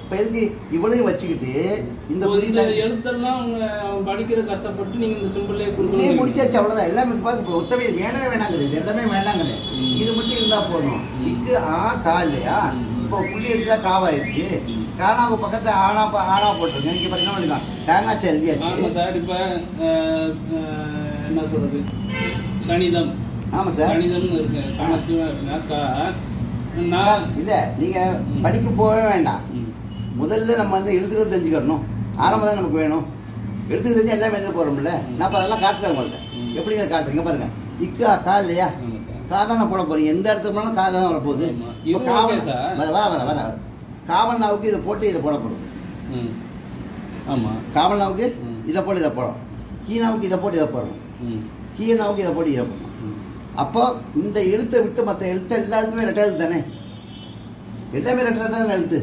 இப்போ எதுக்கு இவ்வளவு வச்சுக்கிட்டு இந்த எழுத்தெல்லாம் படிக்கிற கஷ்டப்பட்டு நீங்க இந்த சிம்பிளே முடிச்சாச்சு அவ்வளவுதான். எல்லாமே இப்போ ஒத்தவை வேணவே வேணாங்குது, இது எல்லாமே வேணாங்குது. இது மட்டும் இருந்தா போதும். இக்கு கா இல்லையா, இப்போ புள்ளி எடுத்தா காவாயிருச்சு. காணாவு பக்கத்துல ஆனா போட்டிருங்க. இங்க பாத்தீங்கன்னா தேங்காய் எழுதியாச்சு. ஆமா சார். இப்ப என்ன சொல்றது, கணிதம். ஆமா சார், கணிதம்னு இருக்கு. கணக்கு இல்ல நீங்க படிக்க போகவே வேண்டாம். முதல்ல நம்ம வந்து எழுத்துக்கள் தெரிஞ்சுக்கணும். ஆரம்பம் தான் நமக்கு வேணும். எழுத்துக்கள் தெரிஞ்சு எல்லாமே எழுத போறோம்ல. நான் இப்போ அதெல்லாம் காட்டுறேன் உங்கள்கிட்ட. எப்படிங்க காட்டுறீங்க பாருங்க. இக்கா கா இல்லையா, கா தான் போட போறீங்க. எந்த இடத்துக்கு கா தான் வரப்போகுது. வர காவல்னாவுக்கு இதை போட்டு இதை போட போடுது. ஆமா, காவல்னாவுக்கு இதை போட்டு இதை போடும். கீனாவுக்கு இதை போட்டு இதை போடணும். கீனாவுக்கு இதை போட்டு இதை போடணும். அப்போ இந்த எழுத்தை விட்டு மற்ற எழுத்து எல்லா எழுத்துமே ரெட்டை எழுத்து தானே. எல்லாமே ரெட்டை தான் எழுத்து.